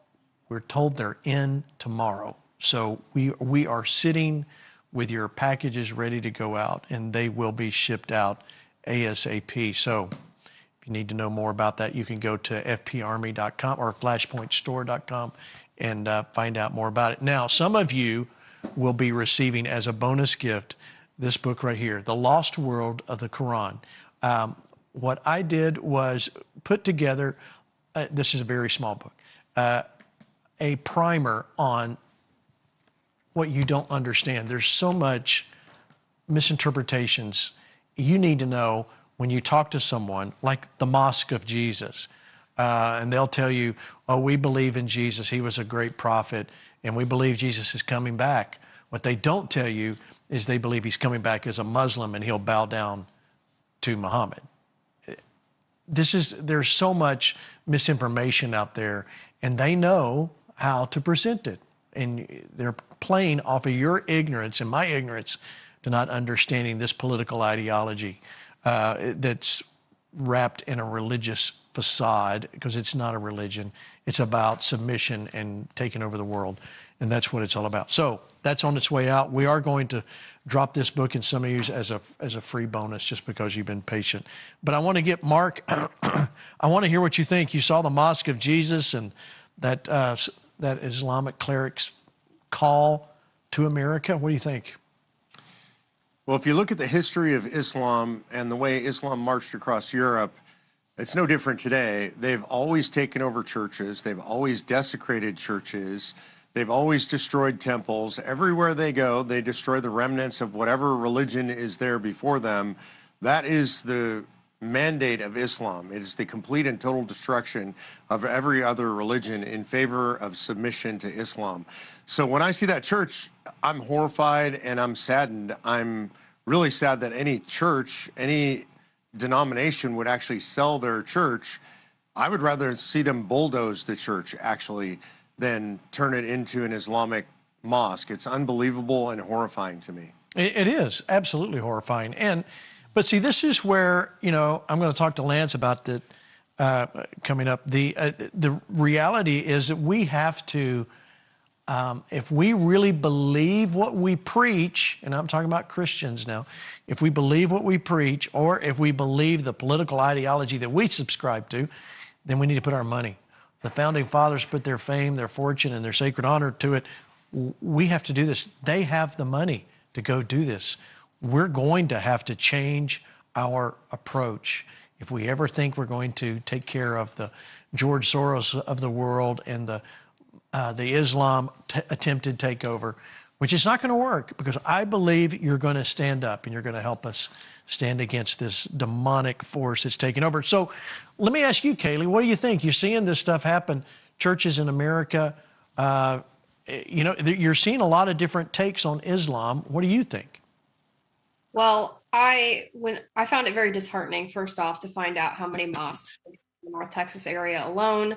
Speaker 1: We're told they're in tomorrow. So we are sitting with your packages ready to go out, and they will be shipped out ASAP. So if you need to know more about that, you can go to fparmy.com or flashpointstore.com and find out more about it. Now, some of you will be receiving as a bonus gift this book right here, The Lost World of the Quran. What I did was put together, this is a very small book, a primer on what you don't understand. There's so much misinterpretations. You need to know when you talk to someone like the Mosque of Jesus, and they'll tell you, oh, we believe in Jesus. He was a great prophet, and we believe Jesus is coming back. What they don't tell you is they believe he's coming back as a Muslim and he'll bow down to Muhammad. There's so much misinformation out there, and they know how to present it. And they're playing off of your ignorance and my ignorance to not understanding this political ideology that's wrapped in a religious facade, because it's not a religion. It's about submission and taking over the world. And that's what it's all about. So that's on its way out. We are going to drop this book in some of you as a free bonus just because you've been patient. But I want to get Mark, I want to hear what you think. You saw the Mosque of Jesus and that Islamic cleric's call to America. What do you think?
Speaker 3: Well, if you look at the history of Islam and the way Islam marched across Europe, it's no different today. They've always taken over churches. They've always desecrated churches. They've always destroyed temples. Everywhere they go, they destroy the remnants of whatever religion is there before them. That is the mandate of Islam. It is the complete and total destruction of every other religion in favor of submission to Islam. So when I see that church, I'm horrified and I'm saddened. I'm really sad that any church, any denomination would actually sell their church. I would rather see them bulldoze the church, actually, than turn it into an Islamic mosque. It's unbelievable and horrifying to me.
Speaker 1: It is absolutely horrifying. But see, this is where, I'm going to talk to Lance about that coming up. The reality is that we have to, if we really believe what we preach, and I'm talking about Christians now, if we believe what we preach, or if we believe the political ideology that we subscribe to, then we need to put our money. The Founding Fathers put their fame, their fortune, and their sacred honor to it. We have to do this. They have the money to go do this. We're going to have to change our approach. If we ever think we're going to take care of the George Soros of the world and the Islam attempted takeover, which is not going to work, because I believe you're going to stand up and you're going to help us stand against this demonic force that's taking over. So let me ask you, Kaylee, what do you think? You're seeing this stuff happen, churches in America. You're seeing a lot of different takes on Islam. What do you think?
Speaker 4: Well, I found it very disheartening, first off, to find out how many mosques in the North Texas area alone.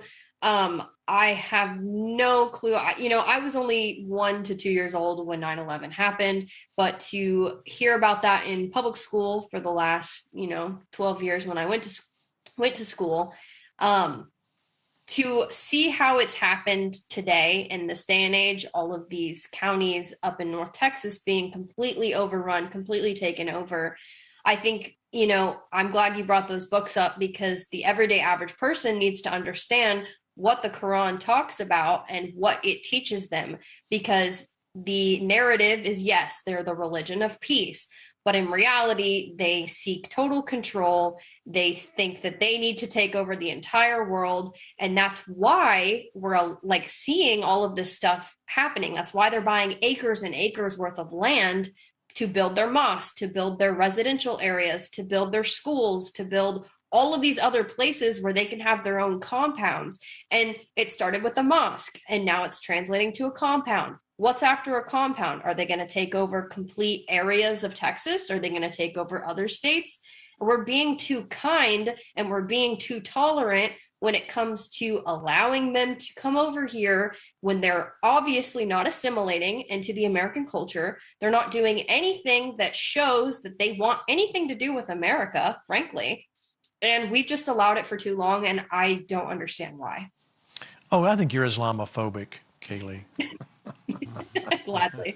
Speaker 4: I have no clue. I was only 1 to 2 years old when 9/11 happened, but to hear about that in public school for the last, 12 years when I went to school, to see how it's happened today in this day and age, all of these counties up in North Texas being completely overrun, completely taken over. I think, I'm glad you brought those books up, because the everyday average person needs to understand what the Quran talks about and what it teaches them, because the narrative is, yes, they're the religion of peace, but in reality, they seek total control. They think that they need to take over the entire world. And that's why we're seeing all of this stuff happening. That's why they're buying acres and acres worth of land to build their mosques, to build their residential areas, to build their schools, to build all of these other places where they can have their own compounds. And it started with a mosque, and now it's translating to a compound. What's after a compound? Are they going to take over complete areas of Texas? Are they going to take over other states? We're being too kind and we're being too tolerant when it comes to allowing them to come over here when they're obviously not assimilating into the American culture. They're not doing anything that shows that they want anything to do with America, frankly. And we've just allowed it for too long, and I don't understand why.
Speaker 1: Oh, I think you're Islamophobic, Kaylee.
Speaker 4: Gladly.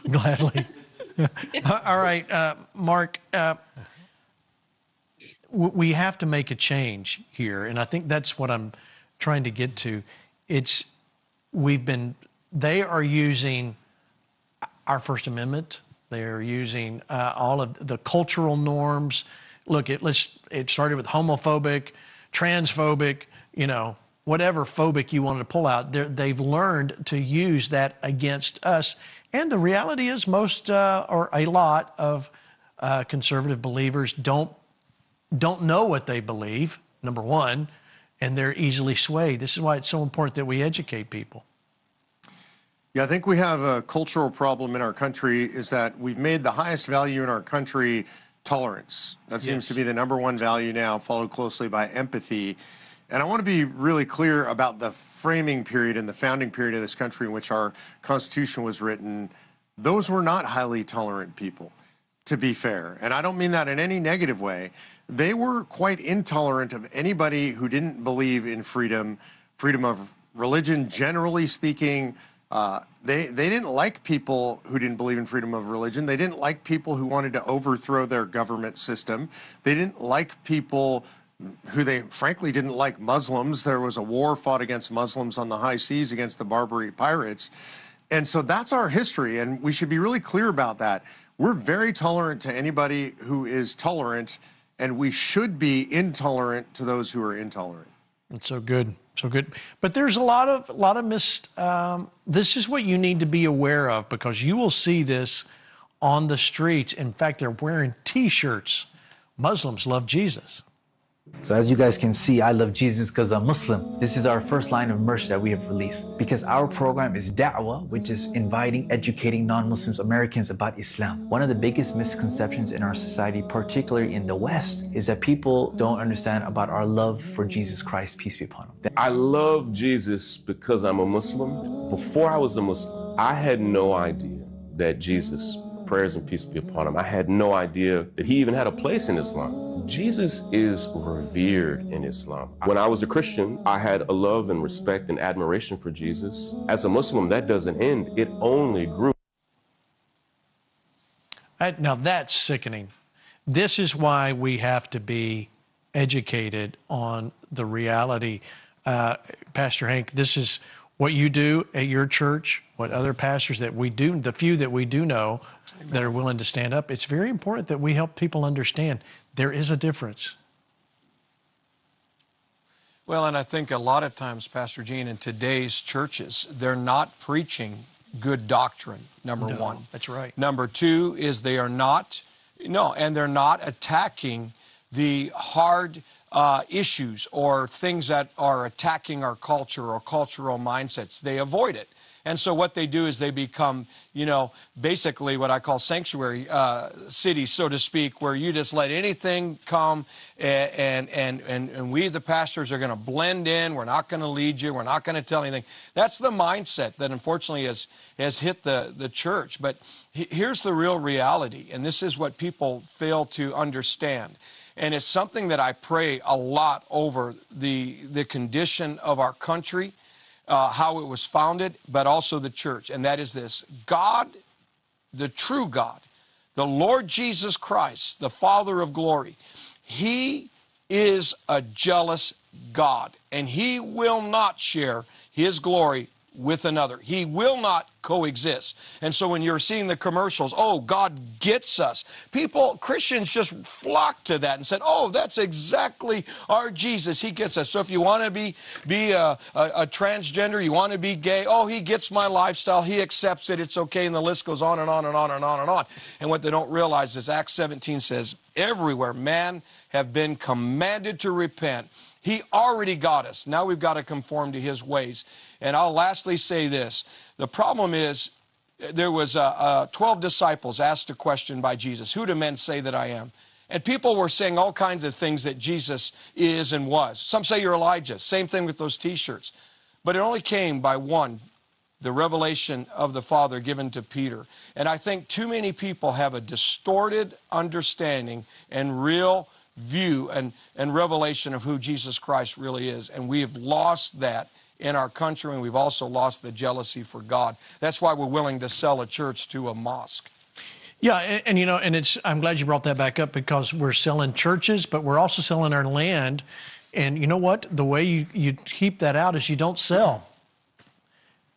Speaker 1: Gladly. All right, Mark, we have to make a change here, and I think that's what I'm trying to get to. They are using our First Amendment. They are using all of the cultural norms. Look, it started with homophobic, transphobic, whatever phobic you wanted to pull out. They've learned to use that against us. And the reality is most or a lot of conservative believers don't know what they believe, number one, and they're easily swayed. This is why it's so important that we educate people.
Speaker 3: Yeah, I think we have a cultural problem in our country is that we've made the highest value in our country tolerance. That seems to be the number one value now, followed closely by empathy. And I want to be really clear about the framing period and the founding period of this country in which our Constitution was written. Those were not highly tolerant people, to be fair. And I don't mean that in any negative way. They were quite intolerant of anybody who didn't believe in freedom of religion, generally speaking. They didn't like people who didn't believe in freedom of religion. They didn't like people who wanted to overthrow their government system. They didn't like people who they frankly didn't like Muslims. There was a war fought against Muslims on the high seas against the Barbary pirates. And so that's our history, and we should be really clear about that. We're very tolerant to anybody who is tolerant, and we should be intolerant to those who are intolerant.
Speaker 1: That's so good. So good. But there's a lot of missed, this is what you need to be aware of, because you will see this on the streets. In fact, they're wearing T-shirts. Muslims love Jesus.
Speaker 18: So as you guys can see, I love Jesus because I'm Muslim. This is our first line of merch that we have released, because our program is da'wah, which is inviting, educating non-Muslims, Americans about Islam. One of the biggest misconceptions in our society, particularly in the West, is that people don't understand about our love for Jesus Christ, peace be upon him.
Speaker 19: I love Jesus because I'm a Muslim. Before I was a Muslim, I had no idea that Jesus, prayers and peace be upon him, I had no idea that he even had a place in Islam. Jesus is revered in Islam. When I was a Christian, I had a love and respect and admiration for Jesus. As a Muslim, that doesn't end. It only grew.
Speaker 1: Now that's sickening. This is why we have to be educated on the reality. Pastor Hank, this is what you do at your church, what other pastors that we do, the few that we do know that are willing to stand up. It's very important that we help people understand there is a difference.
Speaker 2: Well, and I think a lot of times, Pastor Gene, in today's churches, they're not preaching good doctrine, number one.
Speaker 1: That's right.
Speaker 2: Number two is they are not, and they're not attacking the hard issues or things that are attacking our culture or cultural mindsets. They avoid it. And so what they do is they become, basically what I call sanctuary cities, so to speak, where you just let anything come and we, the pastors, are going to blend in. We're not going to lead you. We're not going to tell anything. That's the mindset that unfortunately has hit the church. But here's the real reality, and this is what people fail to understand. And it's something that I pray a lot over the condition of our country, how it was founded, but also the church. And that is this: God, the true God, the Lord Jesus Christ, the Father of glory, he is a jealous God, and he will not share his glory with another. He will not coexist. And so when you're seeing the commercials, oh, God gets us, Christians just flocked to that and said, oh, that's exactly our Jesus. He gets us. So if you want to be a transgender, you want to be gay, oh, he gets my lifestyle, he accepts it, it's okay, and the list goes on and on and on and on and on. And what they don't realize is Acts 17 says, everywhere man have been commanded to repent. He already got us. Now we've got to conform to his ways. And I'll lastly say this. The problem is there was 12 disciples asked a question by Jesus. Who do men say that I am? And people were saying all kinds of things that Jesus is and was. Some say you're Elijah. Same thing with those T-shirts. But it only came by one, the revelation of the Father given to Peter. And I think too many people have a distorted understanding and real view and revelation of who Jesus Christ really is. And we have lost that in our country, and we've also lost the jealousy for God. That's why we're willing to sell a church to a mosque.
Speaker 1: Yeah, and you know, and I'm glad you brought that back up, because we're selling churches, but we're also selling our land. And you know what? The way you keep that out is you don't sell.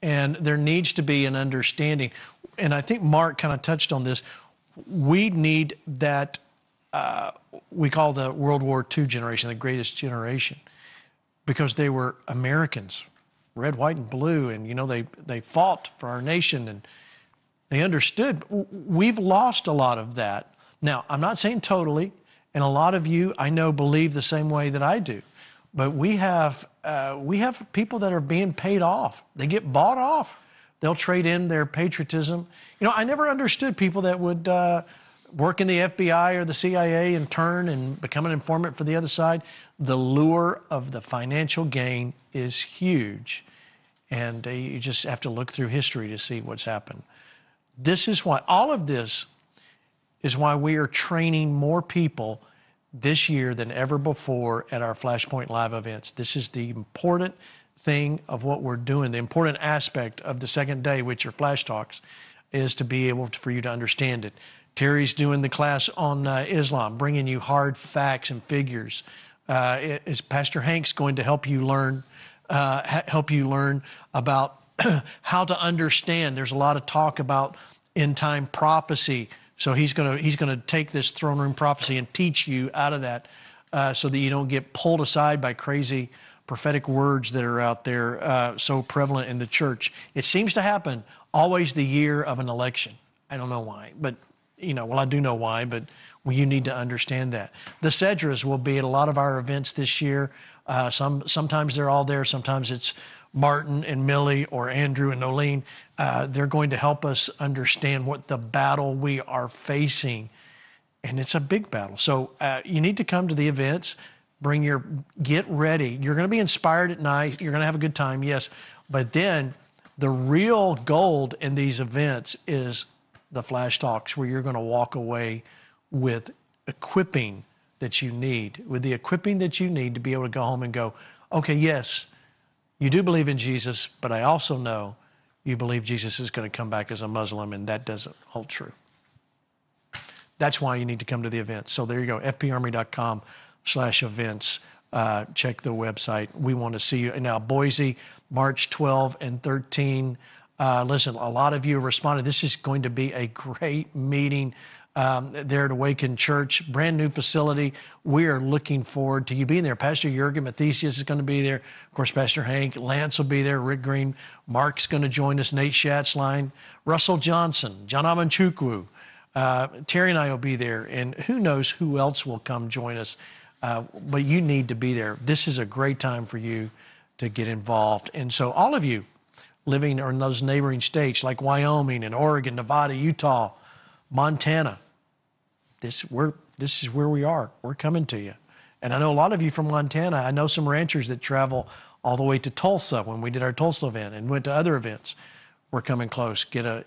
Speaker 1: And there needs to be an understanding. And I think Mark kind of touched on this. We need that, we call the World War II generation, the greatest generation, because they were Americans, red, white, and blue. And, you know, they fought for our nation, and they understood. We've lost a lot of that. Now, I'm not saying totally, and a lot of you, I know, believe the same way that I do. But we have people that are being paid off. They get bought off. They'll trade in their patriotism. You know, I never understood people that would work in the FBI or the CIA and turn and become an informant for the other side. The lure of the financial gain is huge. And you just have to look through history to see what's happened. This is why, all of this is why we are training more people this year than ever before at our FlashPoint Live events. This is the important thing of what we're doing. The important aspect of the second day, which are Flash Talks, is to be able for you to understand it. Terry's doing the class on Islam, bringing you hard facts and figures. Is Pastor Hank's going to help you learn about how to understand. There's a lot of talk about end-time prophecy. So he's going to take this throne room prophecy and teach you out of that, so that you don't get pulled aside by crazy prophetic words that are out there so prevalent in the church. It seems to happen always the year of an election. I don't know why, but you know, well, I do know why, but you need to understand that. The Cedras will be at a lot of our events this year. Sometimes they're all there. Sometimes it's Martin and Millie or Andrew and Nolene. They're going to help us understand what the battle we are facing. And it's a big battle. So you need to come to the events, get ready. You're going to be inspired at night. You're going to have a good time, yes. But then the real gold in these events is the Flash Talks, where you're going to walk away with equipping that you need, with the equipping that you need to be able to go home and go, okay, yes, you do believe in Jesus, but I also know you believe Jesus is going to come back as a Muslim, and that doesn't hold true. That's why you need to come to the event. So there you go, fparmy.com/events. Check the website. We want to see you. Now, Boise, March 12 and 13. Listen, a lot of you responded. This is going to be a great meeting there at Awaken Church, brand new facility. We are looking forward to you being there. Pastor Jurgen Mathesius is going to be there. Of course, Pastor Hank, Lance will be there, Rick Green, Mark's going to join us, Nate Schatzline, Russell Johnson, John Amanchukwu, Terry and I will be there, and who knows who else will come join us. But you need to be there. This is a great time for you to get involved. And so all of you living in those neighboring states like Wyoming and Oregon, Nevada, Utah, Montana, this is where we are. We're coming to you. And I know a lot of you from Montana. I know some ranchers that travel all the way to Tulsa when we did our Tulsa event and went to other events. We're coming close.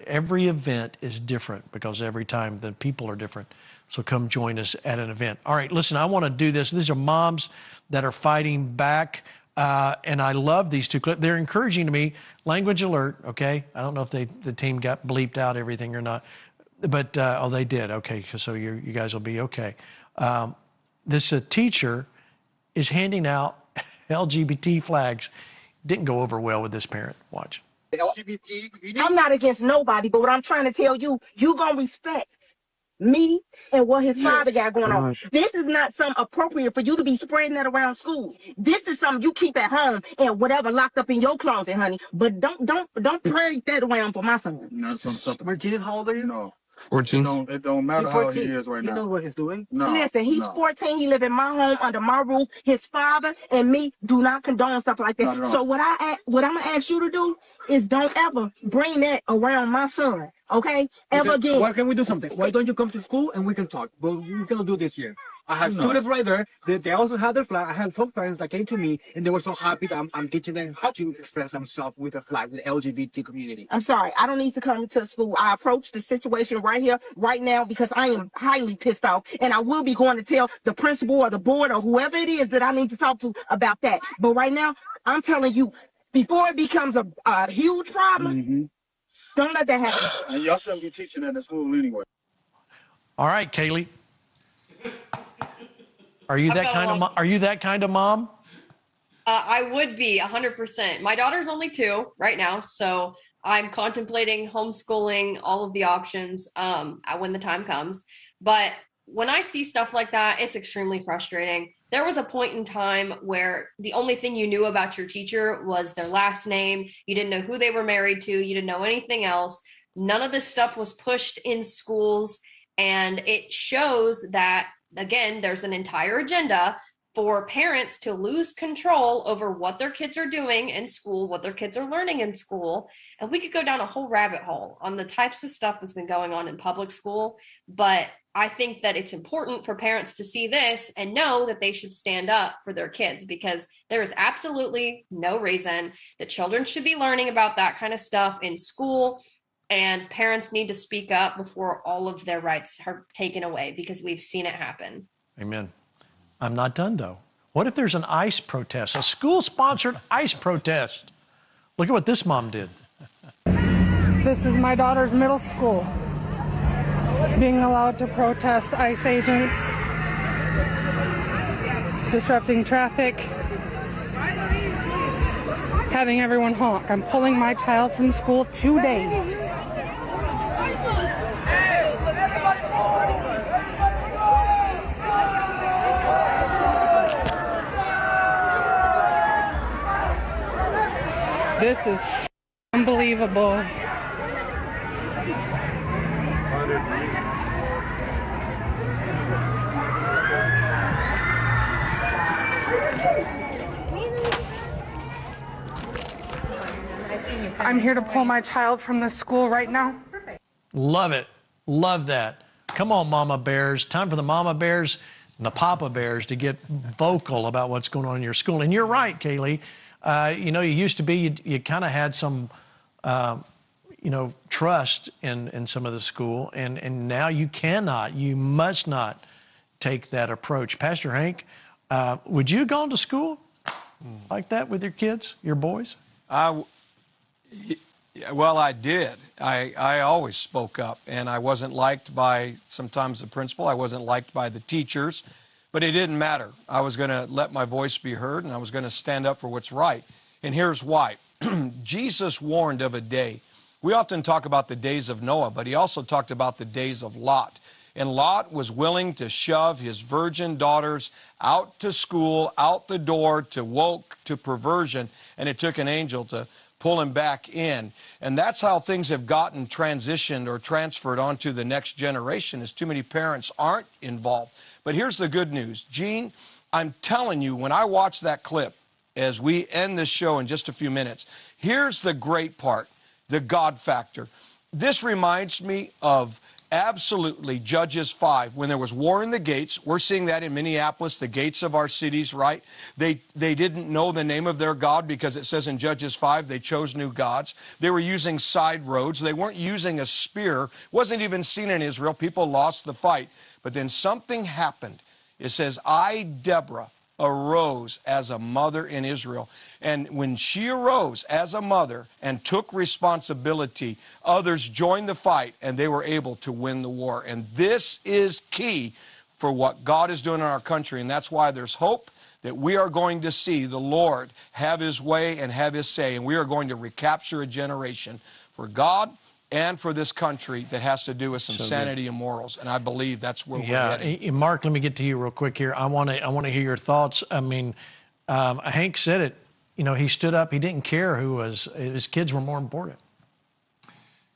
Speaker 1: Every event is different because every time the people are different. So come join us at an event. All right, listen, I want to do this. These are moms that are fighting back. And I love these two clips. They're encouraging to me. Language alert, okay? I don't know if the team got bleeped out everything or not. But, oh, they did. Okay, so you guys will be okay. This teacher is handing out LGBT flags. Didn't go over well with this parent. Watch.
Speaker 20: The LGBT community? I'm not against nobody, but what I'm trying to tell you, you going to respect me and what his father got going on. This is not something appropriate for you to be spreading that around schools. This is something you keep at home and whatever locked up in your closet, honey. But don't parade that around for my son.
Speaker 21: No, something. Martinez, how old are you? No.
Speaker 20: 14.
Speaker 21: It don't matter how he is right now.
Speaker 20: You know what he's doing?
Speaker 21: No.
Speaker 20: Listen, he's 14. He live in my home under my roof. His father and me do not condone stuff like that. So what I'm gonna ask you to do is don't ever bring that around my son. Okay? Ever again.
Speaker 21: Why can't we do something? Why don't you come to school and we can talk? But we cannot do this here. I have students right there. They also have their flag. I have some friends that came to me and they were so happy that I'm teaching them how to express themselves with a flag, with the LGBT community.
Speaker 20: I'm sorry. I don't need to come to school. I approached the situation right here, right now, because I am highly pissed off. And I will be going to tell the principal or the board or whoever it is that I need to talk to about that. But right now, I'm telling you, before it becomes a huge problem. Don't let that happen.
Speaker 21: And y'all shouldn't be teaching at the school anyway.
Speaker 1: All right, Kaylee. Are you that kind of are you that kind of mom?
Speaker 4: I would be 100%. My daughter's only 2 right now, so I'm contemplating homeschooling, all of the options when the time comes. But when I see stuff like that, it's extremely frustrating. There was a point in time where the only thing you knew about your teacher was their last name. You didn't know who they were married to. You didn't know anything else. None of this stuff was pushed in schools. And it shows that, again, there's an entire agenda for parents to lose control over what their kids are doing in school, what their kids are learning in school. And we could go down a whole rabbit hole on the types of stuff that's been going on in public school. But I think that it's important for parents to see this and know that they should stand up for their kids, because there is absolutely no reason that children should be learning about that kind of stuff in school. And parents need to speak up before all of their rights are taken away, because we've seen it happen.
Speaker 1: Amen. I'm not done, though. What if there's an ICE protest, a school-sponsored ICE protest? Look at what this mom did.
Speaker 5: This is my daughter's middle school. Being allowed to protest ICE agents, disrupting traffic, having everyone honk. I'm pulling my child from school today. This is unbelievable. I'm here to pull my child from the school right now.
Speaker 1: Love it. Love that. Come on, Mama Bears. Time for the Mama Bears and the Papa Bears to get vocal about what's going on in your school. And you're right, Kaylee. You know, you used to be, you kind of had some, you know, trust in some of the school. And now you cannot, you must not take that approach. Pastor Hank, would you have gone to school like that with your kids, your boys?
Speaker 2: Well, I did. I always spoke up, and I wasn't liked by sometimes the principal. I wasn't liked by the teachers, but it didn't matter. I was going to let my voice be heard, and I was going to stand up for what's right. And here's why. Jesus warned of a day. We often talk about the days of Noah, but he also talked about the days of Lot. And Lot was willing to shove his virgin daughters out to school, out the door, to woke, to perversion, and it took an angel to pull him back in. And that's how things have gotten transitioned or transferred onto the next generation, is too many parents aren't involved. But here's the good news. Gene, I'm telling you, when I watch that clip, as we end this show in just a few minutes, here's the great part, the God factor. This reminds me of absolutely Judges 5, when there was war in the gates. We're seeing that in Minneapolis, the gates of our cities, right? They didn't know the name of their God, because it says in Judges 5 they chose new gods. They were using side roads. They weren't using a spear. It wasn't even seen in Israel. People lost the fight. But then something happened. It says, I, Deborah, arose as a mother in Israel. And when she arose as a mother and took responsibility, others joined the fight, and they were able to win the war. And this is key for what God is doing in our country. And that's why there's hope that we are going to see the Lord have his way and have his say. And we are going to recapture a generation for God and for this country that has to do with some sanity and morals. And I believe that's where we're heading.
Speaker 1: Mark, let me get to you real quick here. I want to hear your thoughts. I mean, Hank said it. You know, he stood up. He didn't care who was. His kids were more important.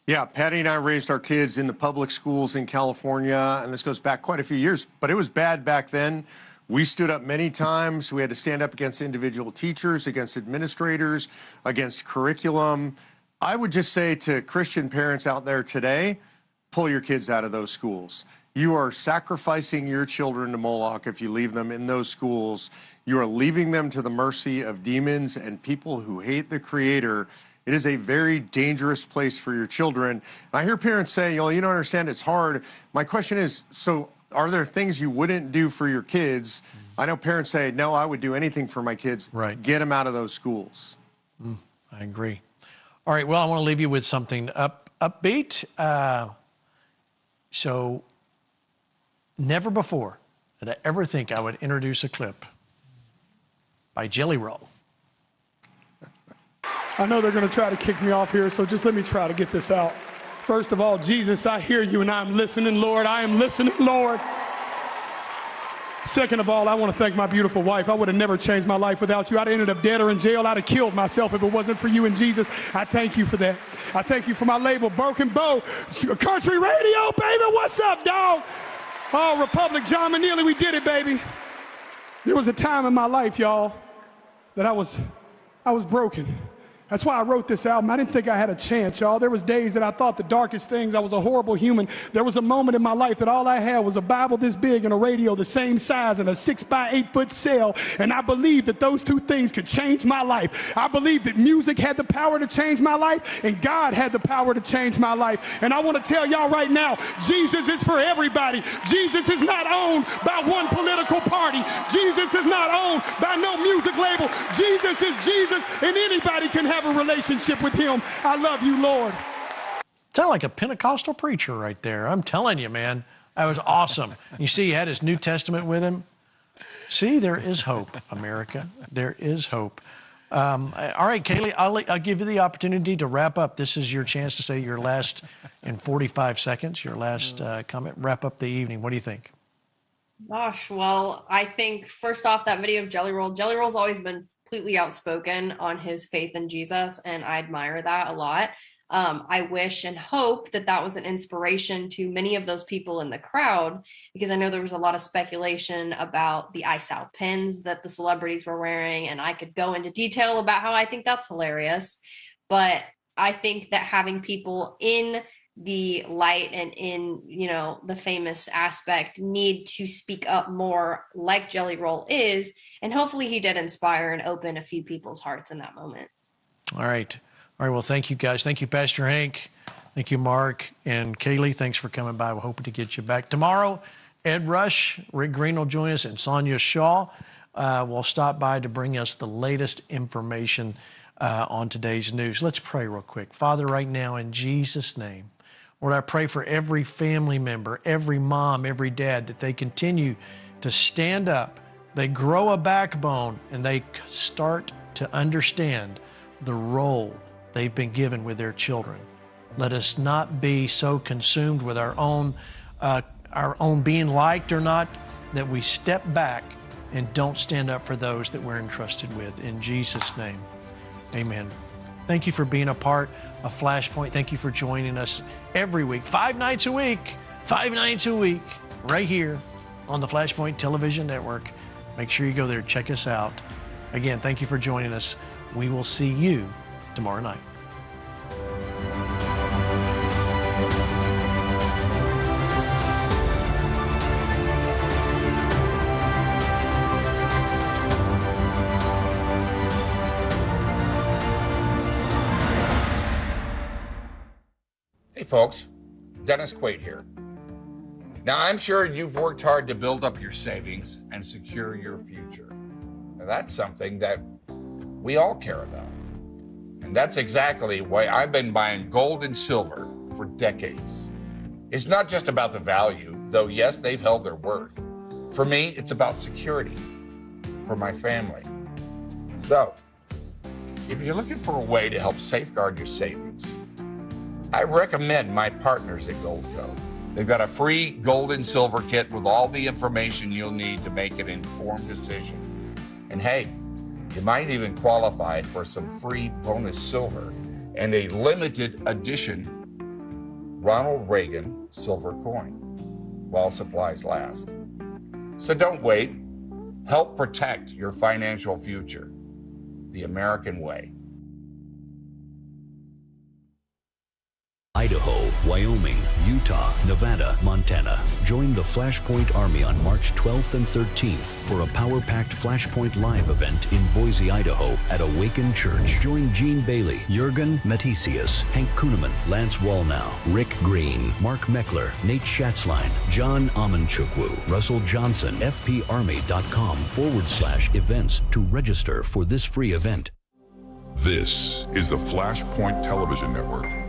Speaker 3: Yeah, Patty and I raised our kids in the public schools in California, and this goes back quite a few years, but it was bad back then. We stood up many times. We had to stand up against individual teachers, against administrators, against curriculum. I would just say to Christian parents out there today, pull your kids out of those schools. You are sacrificing your children to Moloch if you leave them in those schools. You are leaving them to the mercy of demons and people who hate the Creator. It is a very dangerous place for your children. And I hear parents say, you don't understand, it's hard. My question is, so are there things you wouldn't do for your kids? I know parents say, no, I would do anything for my kids.
Speaker 1: Right.
Speaker 3: Get them out of those schools.
Speaker 1: I agree. All right, well, I want to leave you with something upbeat. So never before did I ever think I would introduce a clip by Jelly Roll.
Speaker 6: I know they're going to try to kick me off here, so just let me try to get this out. First of all, Jesus, I hear you and I'm listening, Lord. I am listening, Lord. Second of all, I want to thank my beautiful wife. I would have never changed my life without you. I'd have ended up dead or in jail. I'd have killed myself if it wasn't for you and Jesus. I thank you for that. I thank you for my label, Broken Bow, Country Radio, baby. What's up, dog? Oh, Republic, John Manili, we did it, baby. There was a time in my life, y'all, that I was broken. That's why I wrote this album. I didn't think I had a chance, y'all. There was days that I thought the darkest things. I was a horrible human. There was a moment in my life that all I had was a Bible this big and a radio the same size and a 6x8 foot cell. And I believed that those two things could change my life. I believed that music had the power to change my life and God had the power to change my life. And I want to tell y'all right now, Jesus is for everybody. Jesus is not owned by one political party. Jesus is not owned by no music label. Jesus is Jesus, and anybody can have a relationship with him. I love you, Lord.
Speaker 1: Sound like a Pentecostal preacher right there. I'm telling you, man, that was awesome. You see, he had his New Testament with him. See, there is hope, America. There is hope. All right, Kaylee, I'll give you the opportunity to wrap up. This is your chance to say your last, in 45 seconds, your last comment. Wrap up the evening. What do you think?
Speaker 4: Gosh, well, I think first off, that video of Jelly Roll. Jelly Roll's always been completely outspoken on his faith in Jesus, and I admire that a lot. I wish and hope that that was an inspiration to many of those people in the crowd, because I know there was a lot of speculation about the Ice Out pins that the celebrities were wearing, and I could go into detail about how I think that's hilarious. But I think that having people in the light and in, you know, the famous aspect need to speak up more like Jelly Roll is, and hopefully he did inspire and open a few people's hearts in that moment.
Speaker 1: All right. All right, well, thank you guys. Thank you, Pastor Hank. Thank you, Mark and Kaylee. Thanks for coming by. We're hoping to get you back. Tomorrow, Ed Rush, Rick Green will join us, and Sonia Shaw will stop by to bring us the latest information on today's news. Let's pray real quick. Father, right now, in Jesus' name, Lord, I pray for every family member, every mom, every dad, that they continue to stand up, they grow a backbone, and they start to understand the role they've been given with their children. Let us not be so consumed with our own being liked or not, that we step back and don't stand up for those that we're entrusted with. In Jesus' name, amen. Thank you for being a part of FlashPoint. Thank you for joining us every week, 5 nights a week, right here on the FlashPoint Television Network. Make sure you go there, check us out. Again, thank you for joining us. We will see you tomorrow night.
Speaker 22: Hey folks, Dennis Quaid here. Now I'm sure you've worked hard to build up your savings and secure your future. Now, that's something that we all care about. And that's exactly why I've been buying gold and silver for decades. It's not just about the value, though yes, they've held their worth. For me, it's about security for my family. So, if you're looking for a way to help safeguard your savings, I recommend my partners at Goldco. They've got a free gold and silver kit with all the information you'll need to make an informed decision. And hey, you might even qualify for some free bonus silver and a limited edition Ronald Reagan silver coin while supplies last. So don't wait. Help protect your financial future the American way.
Speaker 12: Idaho, Wyoming, Utah, Nevada, Montana. Join the FlashPoint Army on March 12th and 13th for a power-packed FlashPoint Live event in Boise, Idaho at Awaken Church. Join Gene Bailey, Jurgen Matthesius, Hank Kunneman, Lance Wallnow, Rick Green, Mark Meckler, Nate Schatzline, John Amanchukwu, Russell Johnson, fparmy.com/events to register for this free event.
Speaker 7: This is the FlashPoint Television Network.